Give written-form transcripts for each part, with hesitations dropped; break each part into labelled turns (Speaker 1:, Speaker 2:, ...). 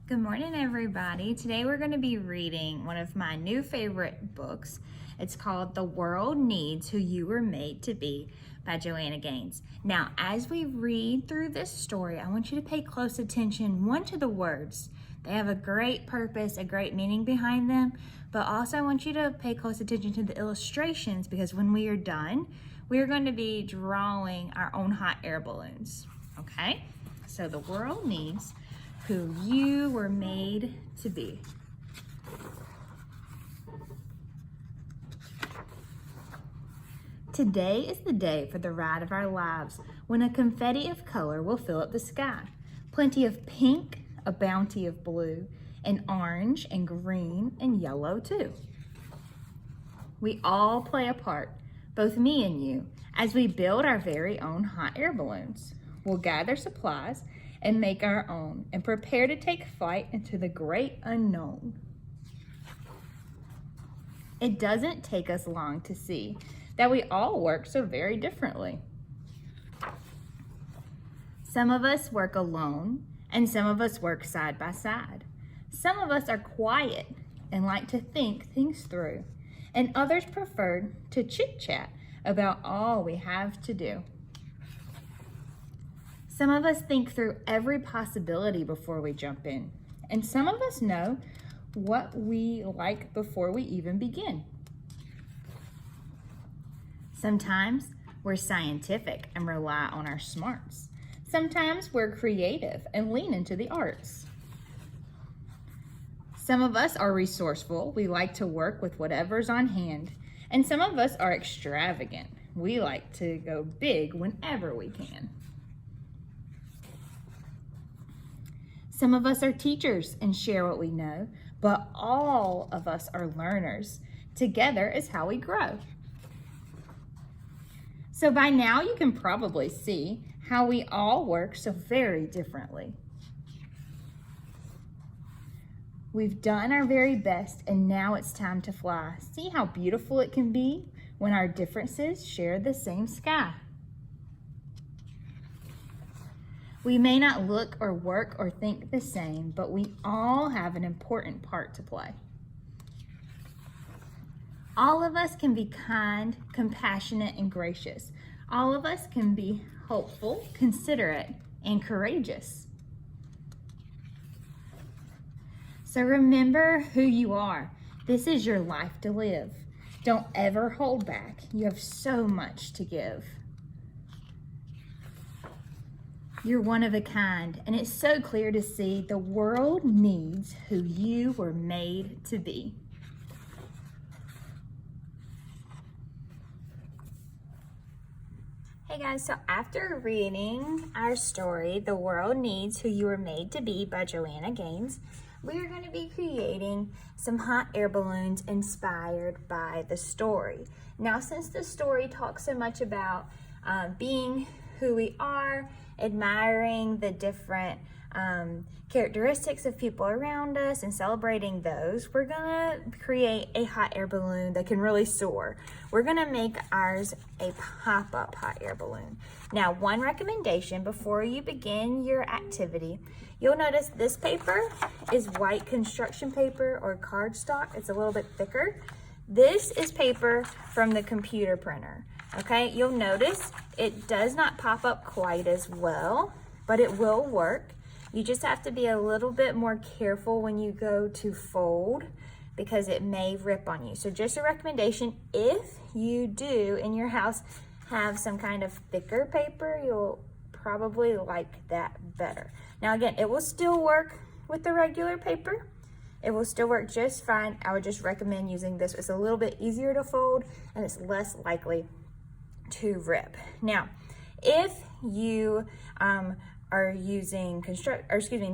Speaker 1: Good morning, everybody. Today we're going to be reading one of my new favorite books. It's called The World Needs Who You Were Made to Be by Joanna Gaines. Now, as we read through this story, I want you to pay close attention, one, to the words. They have a great purpose, a great meaning behind them, but also I want you to pay close attention to the illustrations because when we are done, we are going to be drawing our own hot air balloons, okay? So the world needs who you were made to be. Today is the day for the ride of our lives when a confetti of color will fill up the sky. Plenty of pink, a bounty of blue, and orange and green and yellow too. We all play a part, both me and you, as we build our very own hot air balloons. We'll gather supplies and make our own and prepare to take flight into the great unknown. It doesn't take us long to see that we all work so very differently. Some of us work alone and some of us work side by side. Some of us are quiet and like to think things through, and others prefer to chit-chat about all we have to do. Some of us think through every possibility before we jump in, and some of us know what we like before we even begin. Sometimes we're scientific and rely on our smarts. Sometimes we're creative and lean into the arts. Some of us are resourceful. We like to work with whatever's on hand, and some of us are extravagant. We like to go big whenever we can. Some of us are teachers and share what we know, but all of us are learners. Together is how we grow. So by now you can probably see how we all work so very differently. We've done our very best and now it's time to fly. See how beautiful it can be when our differences share the same sky. We may not look or work or think the same, but we all have an important part to play. All of us can be kind, compassionate, and gracious. All of us can be hopeful, considerate, and courageous. So remember who you are. This is your life to live. Don't ever hold back. You have so much to give. You're one of a kind, and it's so clear to see the world needs who you were made to be. Hey guys, so after reading our story, The World Needs Who You Were Made to Be by Joanna Gaines, we are going to be creating some hot air balloons inspired by the story. Now, since the story talks so much about being who we are, admiring the different characteristics of people around us and celebrating those, we're gonna create a hot air balloon that can really soar. We're gonna make ours a pop-up hot air balloon. Now, one recommendation before you begin your activity, you'll notice this paper is white construction paper or cardstock. It's a little bit thicker. This is paper from the computer printer. Okay, you'll notice it does not pop up quite as well, but it will work. You just have to be a little bit more careful when you go to fold because it may rip on you. So just a recommendation, if you do in your house have some kind of thicker paper, you'll probably like that better. Now again, it will still work with the regular paper. It will still work just fine. I would just recommend using this. It's a little bit easier to fold and it's less likely to rip. Now, if you are using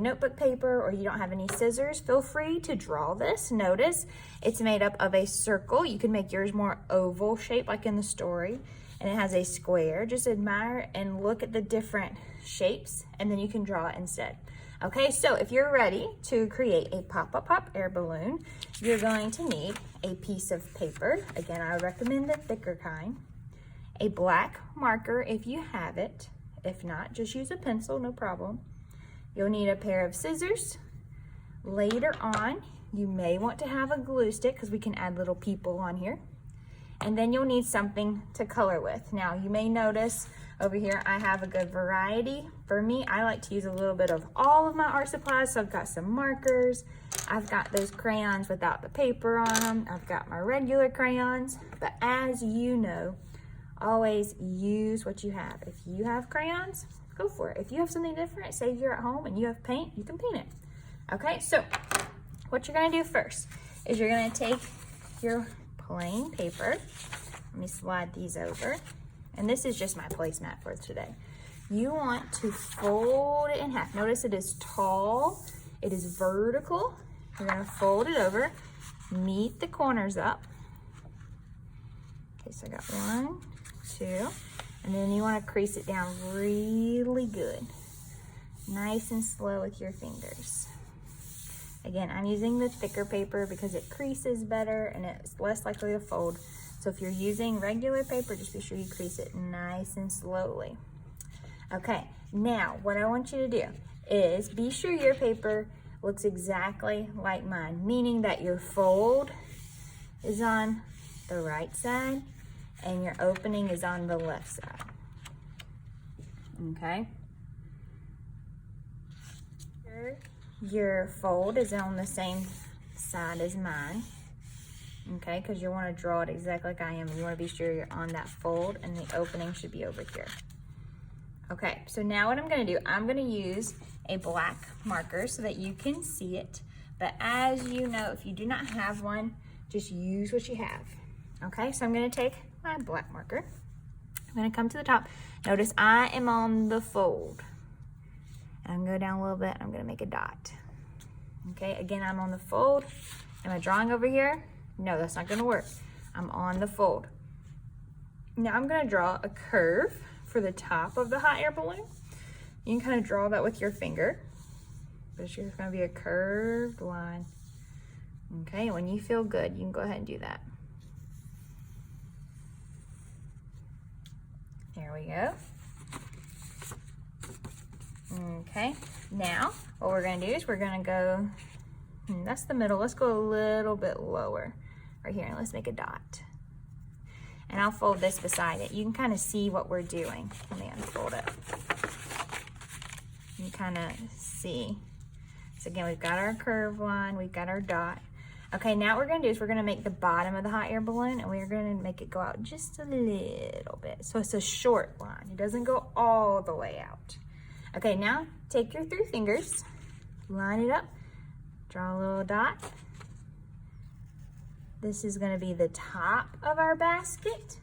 Speaker 1: notebook paper or you don't have any scissors, feel free to draw this. Notice it's made up of a circle. You can make yours more oval shape like in the story, and it has a square. Just admire and look at the different shapes and then you can draw it instead. Okay, so if you're ready to create a pop-up hot air balloon, you're going to need a piece of paper. Again, I recommend the thicker kind. A black marker if you have it. If not, just use a pencil, no problem. You'll need a pair of scissors, Later on, you may want to have a glue stick because we can add little people on here. And then you'll need something to color with. Now, you may notice over here I have a good variety. For me, I like to use a little bit of all of my art supplies. So I've got some markers. I've got those crayons without the paper on them. I've got my regular crayons. But as you know, always use what you have. If you have crayons, go for it. If you have something different, say you're at home and you have paint, you can paint it. Okay, so what you're gonna do first is you're gonna take your plain paper. Let me slide these over. And this is just my placemat for today. You want to fold it in half. Notice it is tall, it is vertical. You're gonna fold it over, meet the corners up. Okay, so I got 1, 2, and then you wanna crease it down really good. Nice and slow with your fingers. Again, I'm using the thicker paper because it creases better and it's less likely to fold. So if you're using regular paper, just be sure you crease it nice and slowly. Okay, now what I want you to do is be sure your paper looks exactly like mine, meaning that your fold is on the right side and your opening is on the left side. Okay. Your fold is on the same side as mine, okay, because you want to draw it exactly like I am. You want to be sure you're on that fold and the opening should be over here. Okay, so now what I'm going to do, I'm going to use a black marker so that you can see it. But as you know, if you do not have one, just use what you have. Okay, so I'm going to take my black marker. I'm going to come to the top. Notice I am on the fold. I'm gonna go down a little bit, I'm gonna make a dot. Okay, again, I'm on the fold. Am I drawing over here? No, that's not gonna work. I'm on the fold. Now I'm gonna draw a curve for the top of the hot air balloon. You can kind of draw that with your finger, but it's just gonna be a curved line. Okay, when you feel good, you can go ahead and do that. There we go. Okay, now what we're gonna do is we're gonna go, that's the middle, let's go a little bit lower right here and let's make a dot. And I'll fold this beside it. You can kind of see what we're doing. Let me unfold it. You kind of see. So again, we've got our curve line, we've got our dot. Okay, now what we're gonna do is we're gonna make the bottom of the hot air balloon and we're gonna make it go out just a little bit. So it's a short line, it doesn't go all the way out. Okay, now take your 3 fingers, line it up, draw a little dot. This is gonna be the top of our basket.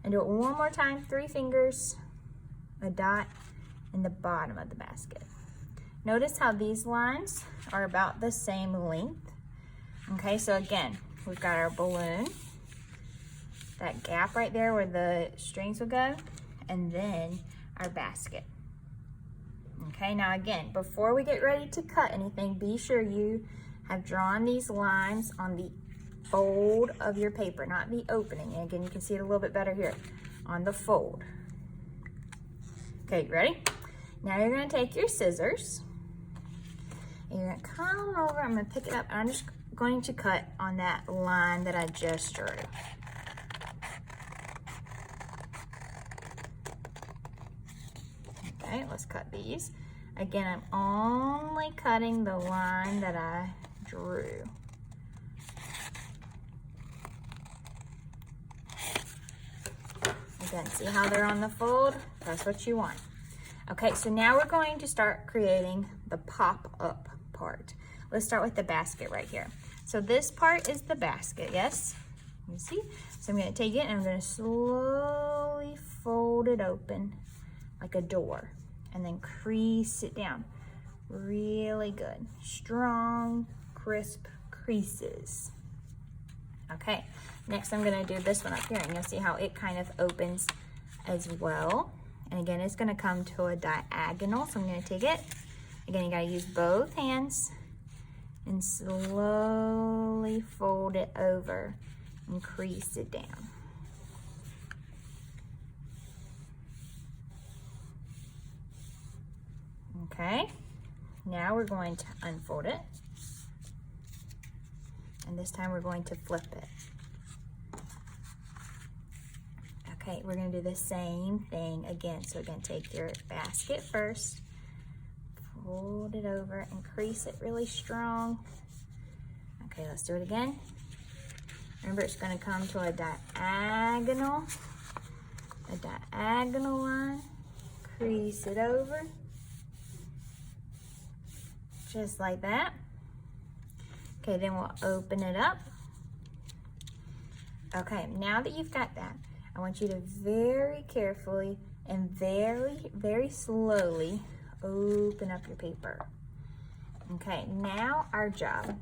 Speaker 1: And do it one more time, 3 fingers, a dot, and the bottom of the basket. Notice how these lines are about the same length. Okay, so again, we've got our balloon, that gap right there where the strings will go, and then our basket. Okay, now again, before we get ready to cut anything, be sure you have drawn these lines on the fold of your paper, not the opening. And again, you can see it a little bit better here on the fold. Okay, ready? Now you're gonna take your scissors and you're gonna come over, I'm gonna pick it up, and I'm just going to cut on that line that I just drew. Okay, let's cut these. Again, I'm only cutting the line that I drew. Again, see how they're on the fold? That's what you want. Okay, so now we're going to start creating the pop-up part. Let's start with the basket right here. So this part is the basket, yes? You see? So I'm gonna take it and I'm gonna slowly fold it open like a door and then crease it down. Really good. Strong, crisp creases. Okay, next I'm gonna do this one up here and you'll see how it kind of opens as well. And again, it's gonna come to a diagonal. So I'm gonna take it. Again, you gotta use both hands and slowly fold it over and crease it down. Okay, now we're going to unfold it. And this time we're going to flip it. Okay, we're gonna do the same thing again. So again, take your basket first, fold it over and crease it really strong. Okay, let's do it again. Remember, it's gonna come to a diagonal line. Crease it over, just like that. Okay, then we'll open it up. Okay, now that you've got that, I want you to very carefully and very slowly open up your paper. Okay, now our job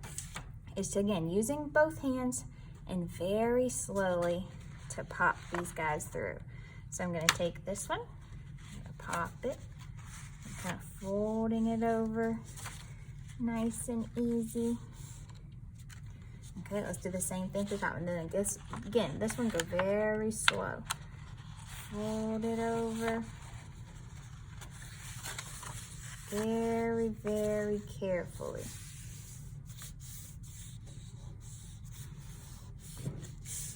Speaker 1: is to, again, using both hands and very slowly to pop these guys through. So I'm gonna take this one, I'm gonna pop it, I'm kind of folding it over, nice and easy. Okay, let's do the same thing to that one. Then this one go very slow. Fold it over. Very carefully.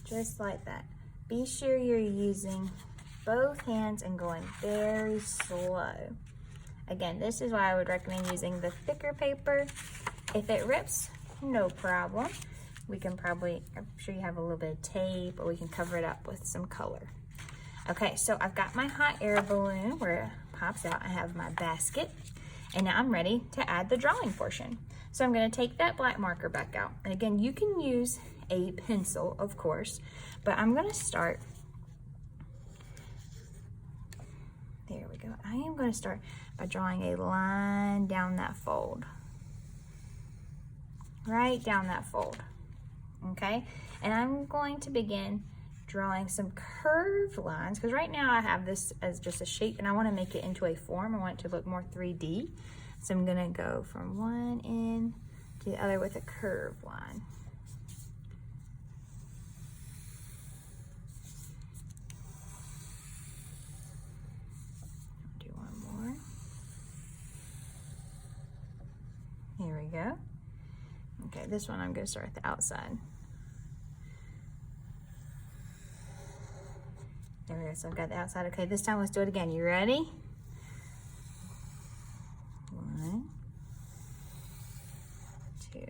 Speaker 1: Just like that. Be sure you're using both hands and going very slow. Again, this is why I would recommend using the thicker paper. If it rips, no problem. We can probably, I'm sure you have a little bit of tape, or we can cover it up with some color. Okay, so I've got my hot air balloon where it pops out. I have my basket, and now I'm ready to add the drawing portion. So I'm gonna take that black marker back out. And again, you can use a pencil, of course, but I'm gonna start, there we go. I am gonna start by drawing a line down that fold. Right down that fold. Okay, and I'm going to begin drawing some curved lines, because right now I have this as just a shape and I want to make it into a form. I want it to look more 3D. So I'm going to go from one end to the other with a curved line. Do one more. Here we go. Okay, this one I'm going to start at the outside. There we go, so I've got the outside. Okay, this time let's do it again. You ready? 1, 2,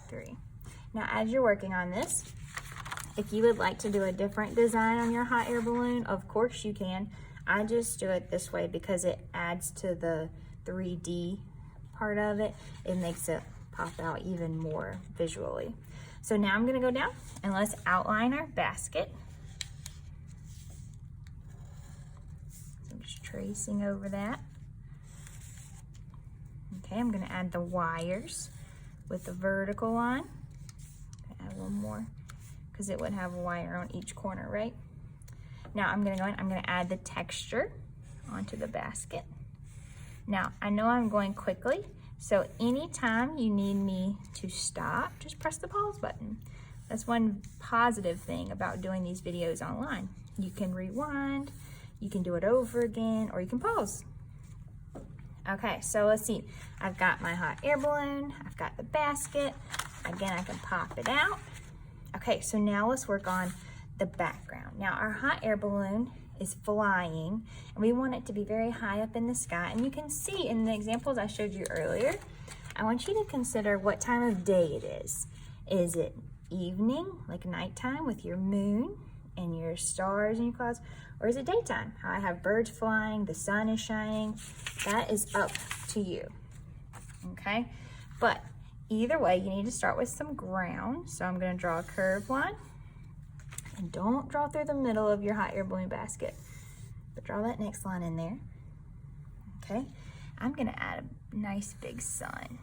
Speaker 1: 3. Now, as you're working on this, if you would like to do a different design on your hot air balloon, of course you can. I just do it this way because it adds to the 3D part of it. It makes it pop out even more visually. So now I'm gonna go down and let's outline our basket. So I'm just tracing over that. Okay, I'm gonna add the wires with the vertical line. Add one more because it would have a wire on each corner, right? Now I'm gonna go in, I'm gonna add the texture onto the basket. Now, I know I'm going quickly, so anytime you need me to stop, just press the pause button. That's one positive thing about doing these videos online. You can rewind, you can do it over again, or you can pause. Okay, so let's see. I've got my hot air balloon, I've got the basket. Again, I can pop it out. Okay, so now let's work on the background. Now, our hot air balloon is flying, and we want it to be very high up in the sky. And you can see in the examples I showed you earlier, I want you to consider what time of day it is. Is it evening, like nighttime with your moon and your stars and your clouds, or is it daytime? How I have birds flying, the sun is shining. That is up to you, okay? But either way, you need to start with some ground. So I'm gonna draw a curved line. And don't draw through the middle of your hot air balloon basket, but draw that next line in there. Okay, I'm gonna add a nice big sun.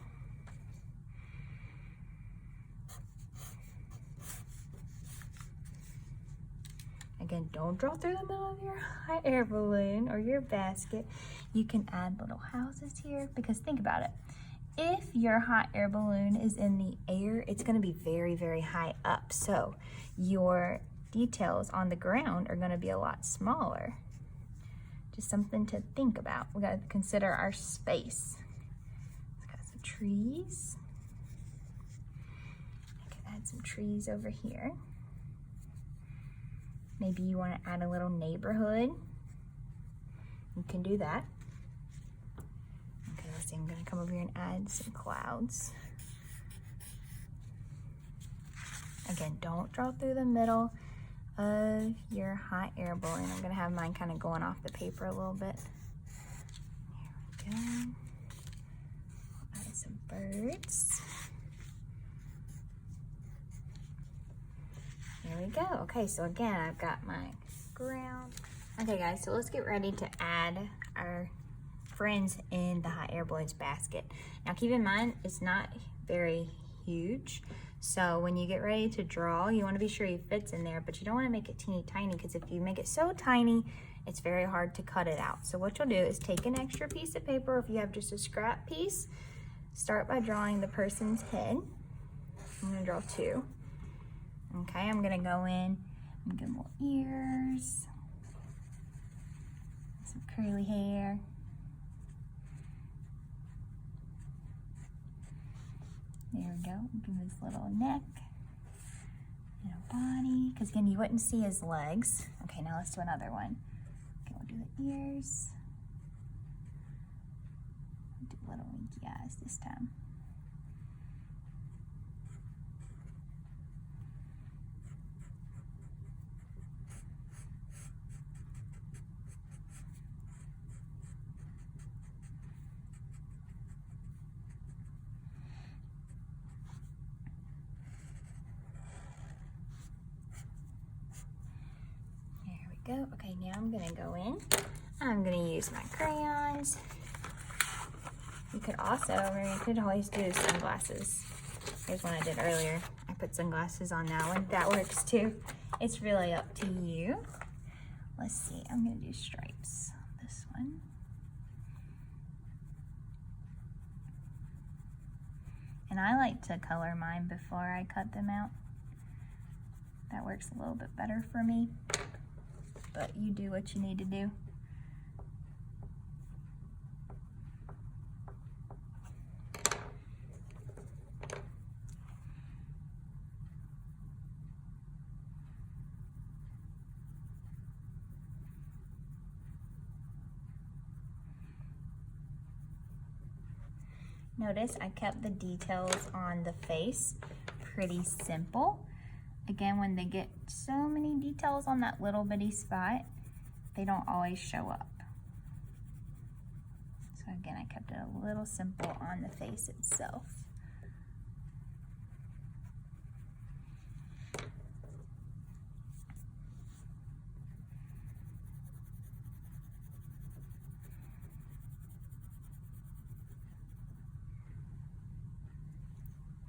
Speaker 1: Again, don't draw through the middle of your hot air balloon or your basket. You can add little houses here, because think about it. If your hot air balloon is in the air, it's gonna be very high up. So your details on the ground are going to be a lot smaller. Just something to think about. We got to consider our space. It's got some trees. add some trees over here. Maybe you want to add a little neighborhood. You can do that. Okay, let's see, I'm gonna come over here and add some clouds. Again, don't draw through the middle of your hot air balloon. I'm gonna have mine kind of going off the paper a little bit. Here we go. Add some birds. There we go. Okay, so again, I've got my ground. Okay guys, so let's get ready to add our friends in the hot air balloons basket. Now keep in mind, it's not very huge. So when you get ready to draw, you want to be sure he fits in there, but you don't want to make it teeny tiny, because if you make it so tiny, it's very hard to cut it out. So what you'll do is take an extra piece of paper, if you have just a scrap piece, start by drawing the person's head. I'm going to draw 2. Okay, I'm going to go in and give them little ears, some curly hair. There we go. Give his little neck and a body, because again, you wouldn't see his legs. Okay, now let's do another one. Okay, we'll do the ears. We'll do little winky eyes this time. Go. Okay, now I'm gonna go in. I'm gonna use my crayons. You could also, or you could always do sunglasses. Here's one I did earlier. I put sunglasses on that one. That works too. It's really up to you. Let's see, I'm gonna do stripes on this one. And I like to color mine before I cut them out. That works a little bit better for me. But you do what you need to do. Notice I kept the details on the face pretty simple. Again, when they get so many details on that little bitty spot, they don't always show up. So again, I kept it a little simple on the face itself.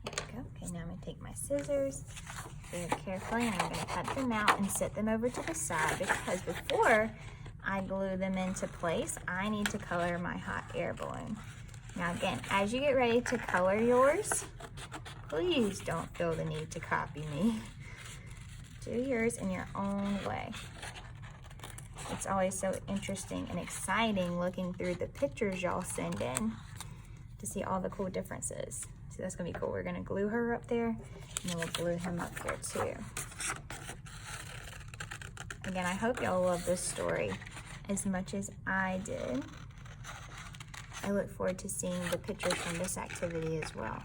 Speaker 1: There we go. Okay, now I'm gonna take my scissors very carefully, and I'm going to cut them out and set them over to the side, because before I glue them into place, I need to color my hot air balloon. Now again, as you get ready to color yours, please don't feel the need to copy me. Do yours in your own way. It's always so interesting and exciting looking through the pictures y'all send in to see all the cool differences. So that's gonna be cool. We're gonna glue her up there, and then we'll glue him up there too. Again, I hope y'all love this story as much as I did. I look forward to seeing the pictures from this activity as well.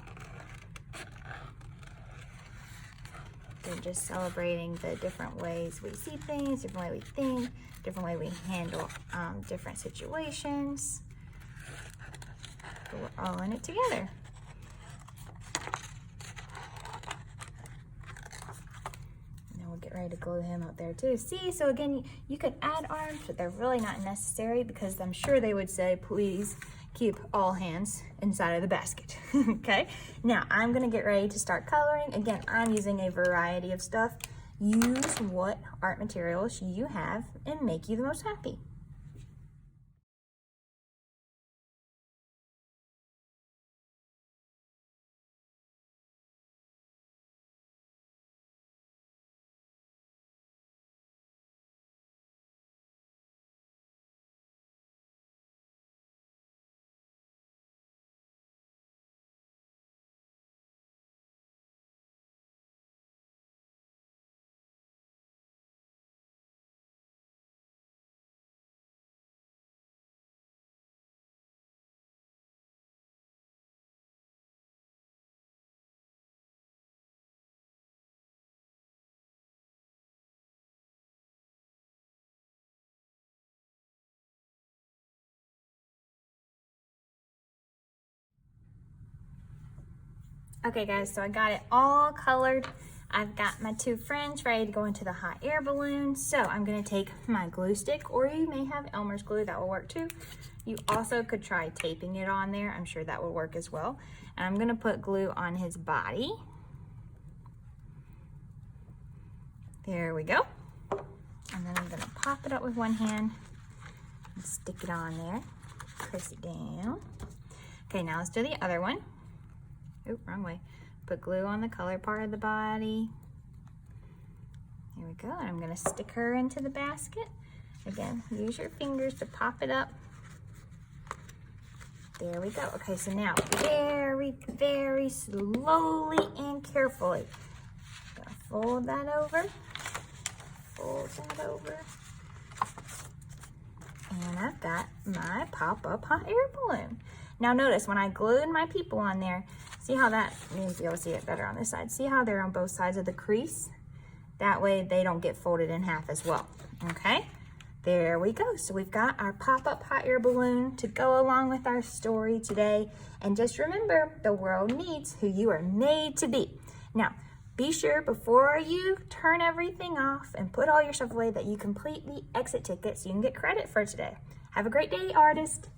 Speaker 1: They're just celebrating the different ways we see things, different way we think, different way we handle different situations. But we're all in it together. Get ready to glue him up there too. See, so again, you could add arms, but they're really not necessary, because I'm sure they would say, please keep all hands inside of the basket. Okay, now I'm gonna get ready to start coloring. Again, I'm using a variety of stuff. Use what art materials you have and make you the most happy. Okay guys, so I got it all colored. I've got my two friends ready to go into the hot air balloon. So I'm gonna take my glue stick, or you may have Elmer's glue, that will work too. You also could try taping it on there. I'm sure that will work as well. And I'm gonna put glue on his body. There we go. And then I'm gonna pop it up with one hand and stick it on there. Press it down. Okay, now let's do the other one. Oop, wrong way. Put glue on the color part of the body. There we go. And I'm gonna stick her into the basket. Again, use your fingers to pop it up. There we go. Okay, so now very, very slowly and carefully, I'm gonna fold that over. Fold that over. And I've got my pop-up hot air balloon. Now notice when I glued my people on there, see how that, you may be able to see it better on this side. See how they're on both sides of the crease? That way they don't get folded in half as well, okay? There we go. So we've got our pop-up hot air balloon to go along with our story today. And just remember, the world needs who you are made to be. Now, be sure before you turn everything off and put all your stuff away that you completely exit ticket so you can get credit for today. Have a great day, artist.